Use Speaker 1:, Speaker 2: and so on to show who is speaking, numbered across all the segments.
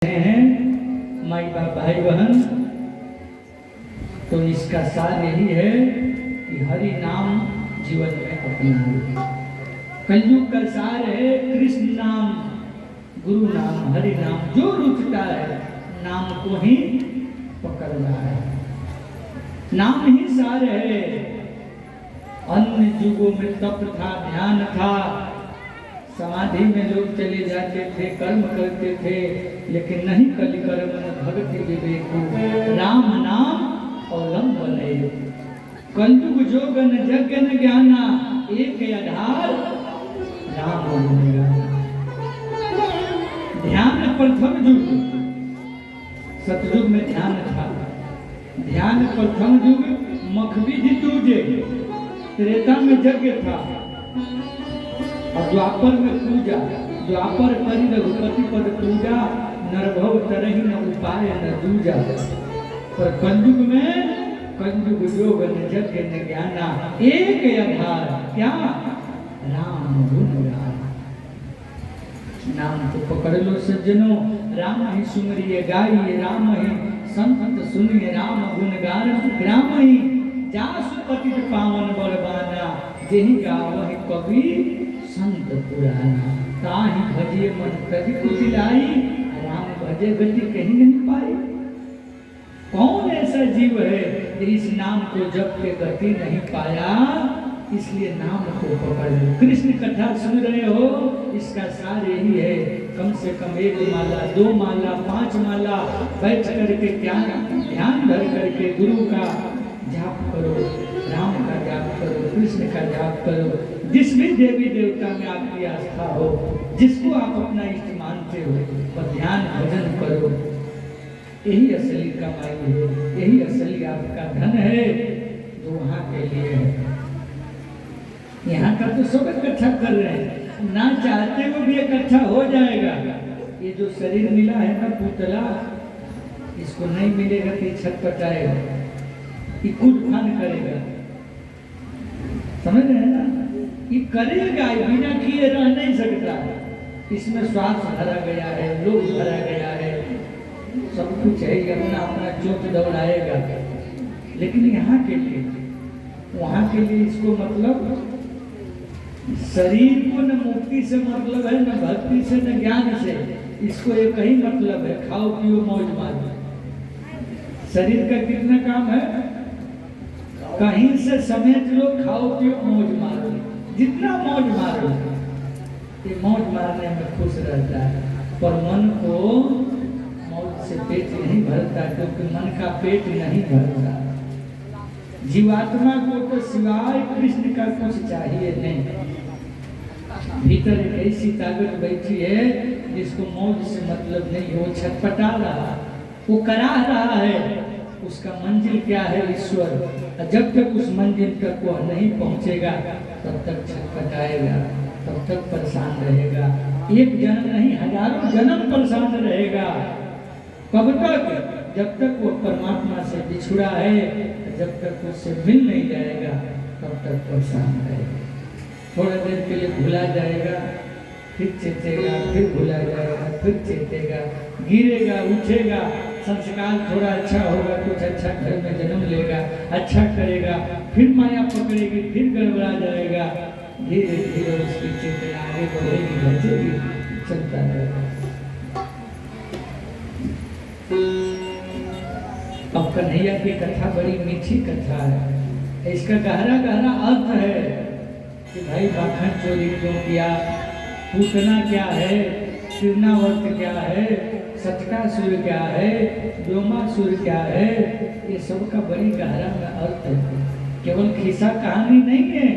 Speaker 1: हैं माई बाप भाई बहन, तो इसका सार यही है कि हरि नाम जीवन में अपनाओ। कलयुग का सार है कृष्ण नाम, गुरु नाम, हरि नाम, जो रुचता है नाम को ही पकड़ना है। नाम ही सार है। अन्य युगों में तप था, ध्यान था, समाधि में लोग चले जाते थे, कर्म करते थे, लेकिन नहीं कलि कर्म भक्ति विवेक राम नाम अवलंबन। कलयुग जोगन जगन ज्ञाना एक आधार राम गुण। ध्यान प्रथम युग, सतयुग में ध्यान था, ध्यान प्रथम युग मखविधि दूजे, त्रेता में यज्ञ था, और द्वापर में पूजा, द्वापर करी रघुपति पद पूजा, नरभव तरहि न उपाय न दूजा। पर कलयुग में कलयुग योग न यज्ञ न ज्ञाना एक आधार, क्या? राम गुण गान। नाम तो पकड़ लो सज्जनों, राम ही सुमरिए गाइए, राम ही संत सुनिए, राम गुण गान ग्राम ही जासु पतित पावन बलवाना, जेहि गावहि कवि संत पुराना। ताहि भजिए मन कभी कुटिलाई, राम भजे गति कहीं नहीं पाई। कौन ऐसा जीव है इस नाम को जप के गति नहीं पाया? इसलिए नाम को पकड़ लो। कृष्ण कथा सुन रहे हो, इसका सार यही है, कम से कम 1 माला 2 माला 5 माला बैठ करके ध्यान धर करके गुरु का जाप करो, राम का जाप करो, कृष्ण का जाप करो। जिस भी देवी देवता में आपकी आस्था हो, जिसको आप अपना इष्ट मानते हो, पर ध्यान भजन करो। यही असली कमाई है, यही असली आपका धन है, जो वहाँ के लिए है। यहाँ का तो सब इकट्ठा कर रहे हैं, ना चाहते वो भी इकट्ठा हो जाएगा। ये जो शरीर मिला है ना पुतला, इसको नहीं मिलेगा तो छटपटाएगा, ये कूद फान करेगा, समझ रहे हैं ना? ये करेगा, बिना किए रह नहीं सकता। इसमें श्वास भरा गया है, लोभ भरा गया है, सब कुछ है, अपना अपना चोट दौड़ाएगा। लेकिन यहाँ के लिए, वहाँ के लिए इसको मतलब शरीर को न मुक्ति से मतलब है, न भक्ति से, न ज्ञान से। इसको एक ही मतलब है, खाओ पियो मौज मारो। शरीर का कितना काम है? कहीं से समेट लो, खाओ पियो मौज मारो। जितना मौज मारो, ये मौज मारने में खुश रहता है, पर मन को मौज से पेट नहीं भरता, क्योंकि मन का पेट नहीं भरता। जीवात्मा को तो सिवाय कृष्ण का कुछ चाहिए नहीं। भीतर एक ऐसी ताकत बैठी है जिसको मौज से मतलब नहीं, वो छटपटा रहा, वो करा रहा है। उसका मंजिल क्या है? ईश्वर। जब तक उस मंजिल तक वो नहीं पहुंचेगा, तब तक छटपटाएगा, तब तक परेशान रहेगा। एक जन्म नहीं, हजारों जन्म परेशान रहेगा। कब तक? जब तक वो परमात्मा से बिछुड़ा है, जब तक उससे मिल नहीं जाएगा, तब तक परेशान रहेगा। थोड़ा देर के लिए भुला जाएगा, फिर चेतेगा, फिर भुला जाएगा, फिर चेतेगा, गिरेगा, उठेगा, संस्कार थोड़ा अच्छा होगा, कुछ अच्छा घर में जन्म लेगा, अच्छा करेगा, फिर माया पकड़ेगी, फिर गड़बड़ा जाएगा। धीरे धीरे उसकी चेतना आगे बढ़ेगी, बचेगी, चलता रहेगा। अब कन्हैया की कथा बड़ी मीठी कथा है। इसका गहरा गहरा अर्थ है कि भाई माखन चोरी क्यों किया, पूतना क्या है, तिरनावर्त क्या है, सटकासुर क्या है, व्योमासुर क्या है, ये सब का बड़ी गहरा अर्थ है। केवल खिस्सा कहानी नहीं है,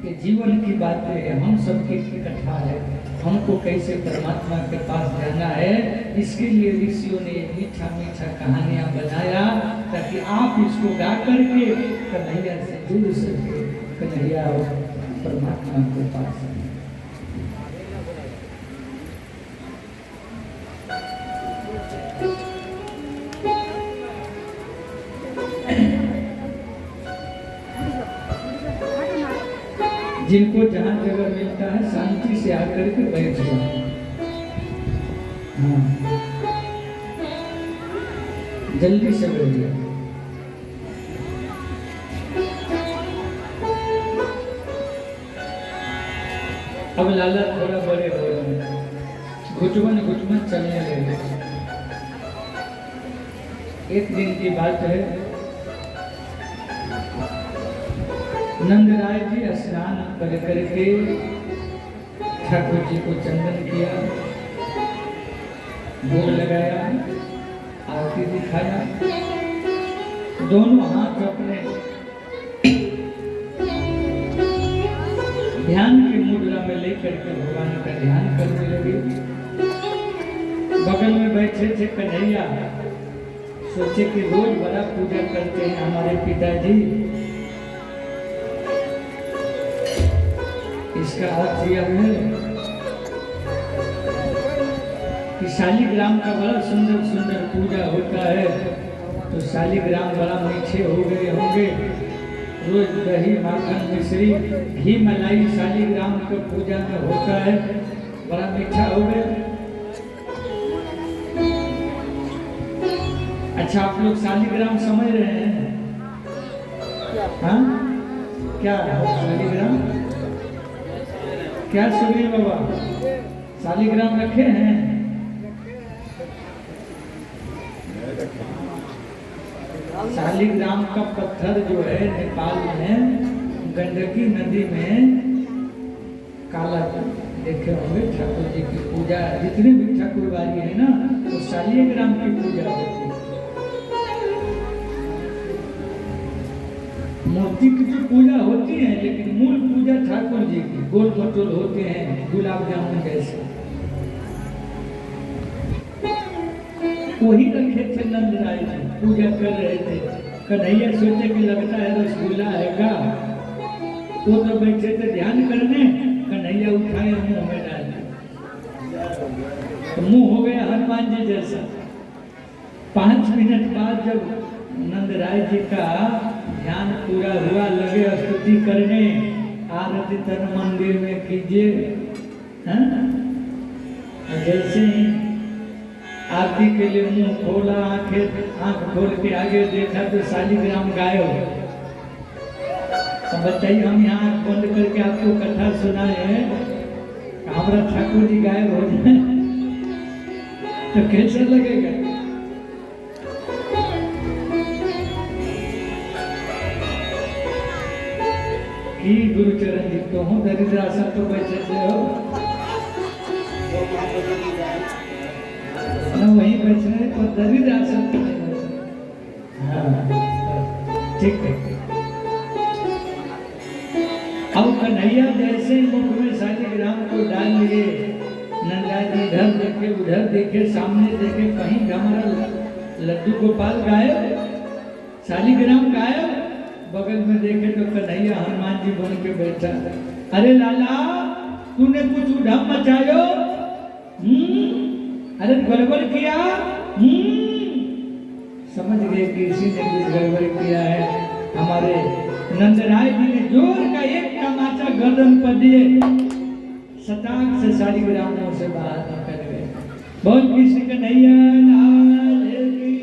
Speaker 1: ये जीवन की बातें है, हम सबकी कथा है। हमको कैसे परमात्मा के पास जाना है, इसके लिए ऋषियों ने मीठा मीठा कहानियां बनाया, ताकि आप इसको गा करके कन्हैया से जुड़ सके, कन्हैया परमात्मा के पास। जिनको जहाँ जगह मिलता है शांति से आकर के बैठ जाओ। हाँ, जल्दी से बैठिए। अब लाला थोड़ा बड़े हो रहे हैं, घुटमन चलने लगे। एक दिन की बात है, नंदराय जी स्नान कर करके ठाकुर जी को चंदन किया, भोग लगाया, आरती दिखाया, दोनों हाथ अपने ध्यान की मुद्रा में लेकर के भगवान का ध्यान करने लगे। बगल में बैठे थे कन्हैया, सोचे कि रोज बड़ा पूजा करते हैं हमारे पिताजी, इसका अर्थ यह है कि शालिग्राम का बड़ा सुंदर सुंदर पूजा होता है, तो शालिग्राम बड़ा मीठे हो गए होंगे। रोज दही माखन मिश्री घी मलाई शालिग्राम को पूजा में होता है, बड़ा मीठा हो गया। अच्छा, आप लोग शालिग्राम समझ रहे हैं? हाँ, क्या शालिग्राम क्या सुनिए बाबा, शालिग्राम रखे हैं? शालिग्राम का पत्थर जो है नेपाल में गंडकी नदी में काला देखे होंगे। ठाकुर जी की पूजा जितने भी ठाकुरबारी है ना, तो शालिग्राम की पूजा होती है। मूर्ति की तो पूजा होती है, लेकिन मूल पूजा ठाकुर जी की गोल मटोल होते हैं गुलाब जामुन जैसे, वही रखे थे नंदराय जी, पूजा कर रहे थे। कन्हैया सोचे कि लगता है रसगुल्ला है का, वो तो बैठे थे ध्यान करने, कन्हैया उठाए मुंह में डाल, तो मुंह हो गया हनुमान जी जैसा। 5 मिनट बाद जब नंदराय जी का ध्यान पूरा हुआ, लगे स्तुति करने, आरती तन मंदिर में कीजिए। जैसे ही आरती के लिए मुंह खोला, आंख खोल के आगे देखा तो शालिग्राम गायब। तो बताइए, हम यहाँ आंख बंद करके आपको कथा सुनाए हैं, हमारा ठाकुर जी गायब हो जाए तो कैसा लगेगा? कि गुरुचरण जी तो हूँ दरिद्रासन तो बैठे से हो ना, वहीं बैठने पर दरिद्रासन तो नहीं बैठे। हाँ ठीक है। अब कन्हैया जैसे ही मुख में शालिग्राम को डाल लिए, नंदा जी इधर देखे उधर देखे, सामने देखे, कहीं हमारा लड्डू गोपाल गायब, शालिग्राम गायब। बगल में देखे तो कन्हैया हनुमान जी बन के बैठा। अरे लाला, तूने कुछ उधम मचायो? अरे गड़बड़ किया? समझ गए कि इसी ने कुछ गड़बड़ किया है। हमारे नंदराय जी ने जोर का एक तमाचा गर्दन पर दिए, सटाक से शालिग्रामों से बाहर निकल गए। बोल कृष्ण कन्हैया लाल की।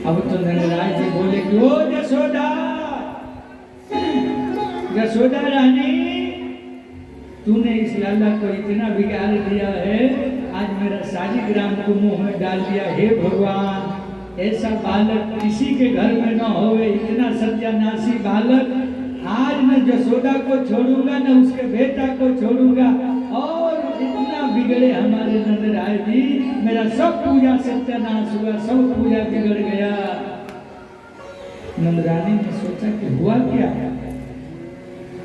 Speaker 1: अब तो नंदराय जी बोले कि ओ यशोदा, यशोदा रानी, तूने इस लाला को इतना बिगाड़ दिया है, आज मेरा शालिग्राम को मुंह में डाल दिया। हे भगवान, ऐसा बालक किसी के घर में न होवे, इतना सत्यानाशी बालक। आज मैं यशोदा को छोड़ूंगा न उसके बेटा को छोड़ूंगा। और इतना बिगड़े हमारे नंदराय जी, मेरा सब पूजा सत्यानाश हुआ, सब पूजा बिगड़ गया। नंदरानी ने सोचा कि हुआ क्या।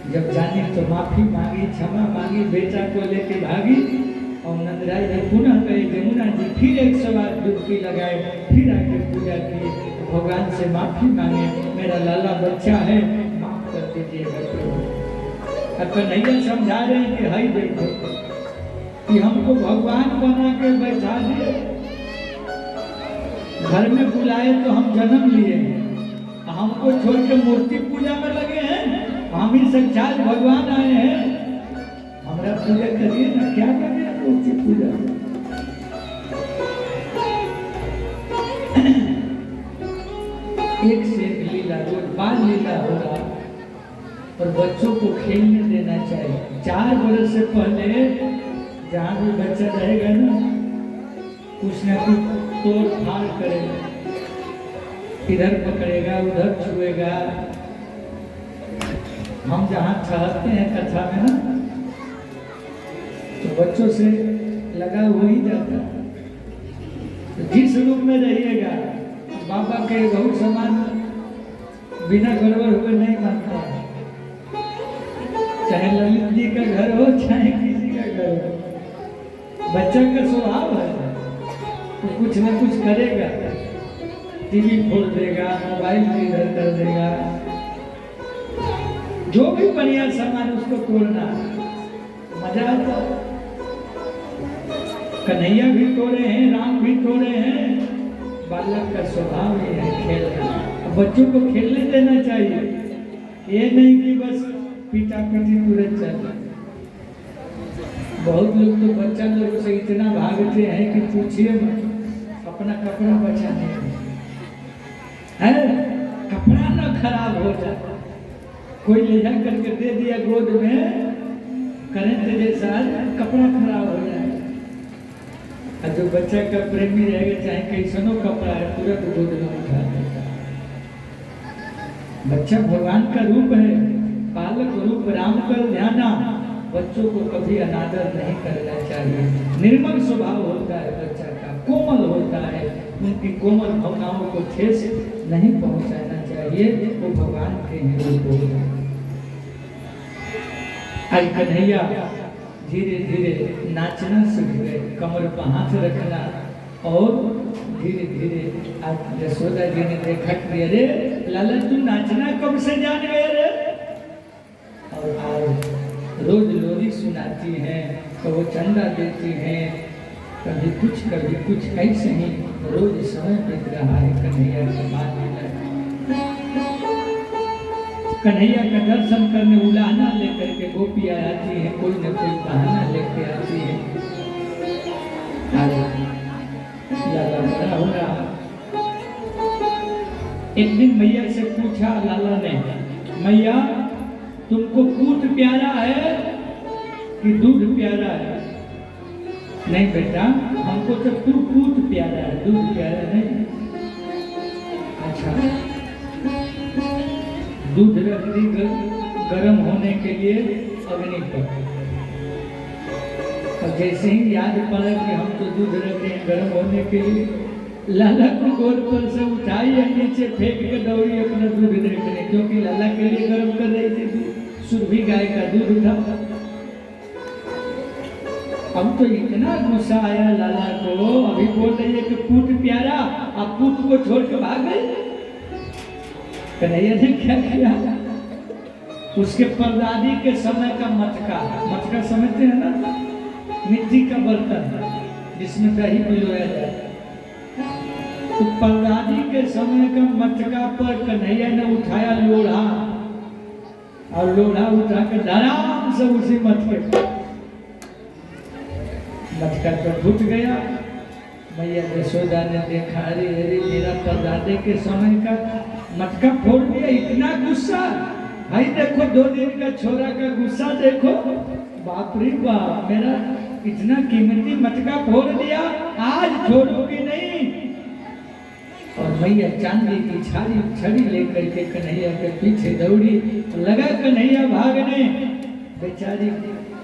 Speaker 1: जब जानी तो माफी मांगी, क्षमा मांगी, बेटा को लेके भागी। और नंदराय जी पुनः गए यमुना जी, फिर 108 डुबकी लगाए, फिर आके पूजा की, भगवान से माफी मांगे, मेरा लाला बच्चा है, माफ कर दीजिएगा। अब कन्हैया समझा रहे हैं कि हाई देखो कि हमको भगवान बना के बैठा दिए, घर में बुलाए तो हम जन्म लिए, हमको छोड़ के मूर्ति पूजा में लगे हैं। हम ही साक्षात भगवान आए हैं, हमारा पूजा करिए ना, क्या करिए मूर्ति पूजा। बाल लीला होगा और बच्चों को खेलने देना चाहिए। 4 बरस से पहले जहाँ भी बच्चा रहेगा ना, कुछ न कुछ तोड़ फाड़ करेगा, इधर पकड़ेगा उधर छुएगा। हम जहाँ ठहरते हैं कथा में ना, तो बच्चों से लगा हो ही जाता। तो जिस रूप में रहिएगा, बाबा के बहुत समान बिना गड़बड़ हुए नहीं मानता है। चाहे ललित जी का घर हो चाहे किसी का घर हो, बच्चा का स्वभाव है तो कुछ न कुछ करेगा। टीवी खोल देगा, मोबाइल इधर कर देगा, जो भी बढ़िया सामान उसको तोड़ना मजा आता। कन्हैया भी तोड़े हैं, राम भी तोड़े हैं। बालक का स्वभाव ही है खेलना। बच्चों को खेलने देना चाहिए, ये नहीं कि बस पीटा पीटी तुरंत चल। बहुत लोग तो बच्चा लोग से इतना भागते हैं कि पूछिए मत, अपना कपड़ा बचाने है, कपड़ा ना खराब हो जाए। कोई ले जा करके दे दिया गोद में, करंट जैसा कपड़ा खराब हो जाए। और जो बच्चा का प्रेमी रहेगा, चाहे कैसनो कपड़ा है, तुरंत गोद में उठा देगा। बच्चा भगवान का रूप है, बालक रूप राम कर ध्याना। बच्चों को कभी अनादर नहीं करना चाहिए। निर्मल स्वभाव होता है बच्चा का, कोमल होता है, उनकी कोमल भावनाओं को ठेस नहीं पहुंचाना चाहिए। वो भगवान के ही रूप होते हैं। आज कन्हैया धीरे धीरे नाचना सीख गए, कमर पर हाथ रखना, और धीरे धीरे आज यशोदा जी ने देखा कि अरे लाला तू नाचना कब से जान गए रे। और आज रोज लोरी सुनाती हैं, कभी चंदा देती हैं, कभी कुछ ऐसे ही रोज समय बीत रहा है। कन्हैया के बाद कन्हैया का दर्शन करने उलाहना लेकर के गोपियाँ आती हैं, कोई न कोई बहाना लेके आती है। लाला बड़ा हो रहा। एक दिन मैया से पूछा लाला ने, मैया तुमको पूत प्यारा है कि दूध प्यारा है? नहीं बेटा, हमको तो तू पूत प्यारा है, दूध प्यारा नहीं। अच्छा, दूध रख दी गर्म होने के लिए अग्नि पर, और जैसे ही याद पड़ा कि हम तो दूध रख रहे हैं गर्म होने के लिए, लाला को गोद पर से उठाई और नीचे फेंक के दौड़ी अपना दूध देखने, क्योंकि लाला के लिए गर्म कर रही थी दूध, सुरभि गाय का दूध था। अब तो इतना गुस्सा आया लाला को, अभी बोल रही है कि पूत प्यारा, आप पूत को छोड़ के भाग गए। कन्हैया ने क्या किया, उसके परदादी के समय का मटका समझते हैं ना, मिट्टी का बर्तन जिसमें दही पिलोया जाए, तो परदादी के समय का मटका पर कन्हैया ने उठाया लोढ़ा, और लोढ़ा उठा कर आराम से उसी मटका तो फूट गया। मैया यशोदा ने देखा, अरे अरे मेरा परदादे के समय का मटका फोड़ दिया, इतना गुस्सा। भाई देखो 2 दिन का छोरा का गुस्सा देखो, बाप रे बाप, मेरा इतना कीमती मटका फोड़ दिया, आज छोड़ोगी नहीं। और मैया चांदी की छड़ी लेकर के कन्हैया के पीछे दौड़ी, लगा कन्हैया भागने, बेचारी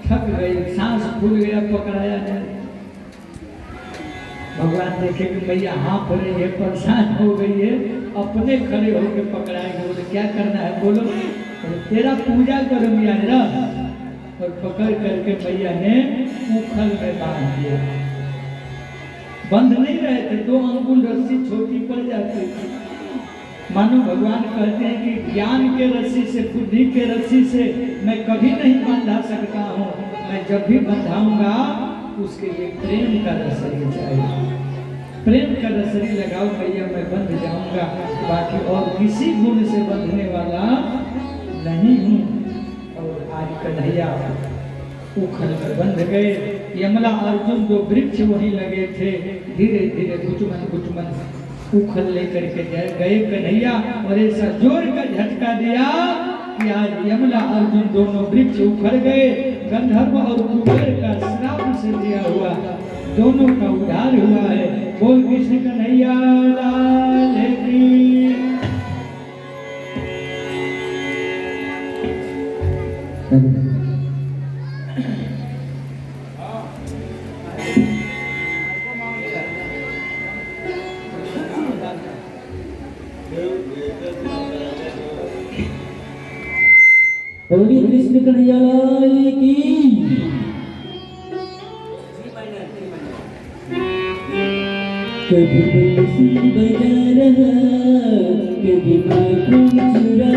Speaker 1: थक गई, सांस फूल गया, पकड़ाया नहीं। भगवान देखे कि मैया हाँफ रही है, परेशान हो गई है, अपने खड़े होकर पकड़ाएंगे। बोले क्या करना है बोलो, तेरा पूजा करूंगी आज रात। और पकड़ करके मैया ने उखल में बांध दिया। बंध नहीं रहे थे, 2 अंगुल रस्सी छोटी पड़ जाती थी। मानो भगवान कहते हैं कि ज्ञान के रस्सी से, बुद्धि के रस्सी से मैं कभी नहीं बंधा सकता हूँ, मैं जब भी बंधाऊंगा उसके लिए प्रेम का रसरी चाहिए। प्रेम का रसरी लगाओ भैया, मैं बंध जाऊंगा, बाकी और किसी गुण से बंधने वाला नहीं हूँ। और आज कन्हैया उखल में बंध गए। यमला अर्जुन 2 वृक्ष वहीं लगे थे, धीरे धीरे गुचमन उखल लेकर के गए कन्हैया और ऐसा जोर का झटका दिया कि आज यमला अर्जुन दोनों वृक्ष उखड़ गए। गंधर्व और कुबेर का श्राप से दिया हुआ दोनों का उद्धार हुआ है। बोल कृष्ण कन्हैया लाल की।
Speaker 2: बोलिए कृष्ण कन्हैया लाल की। कभी बंसी बजा रहा, कभी माखन चुरा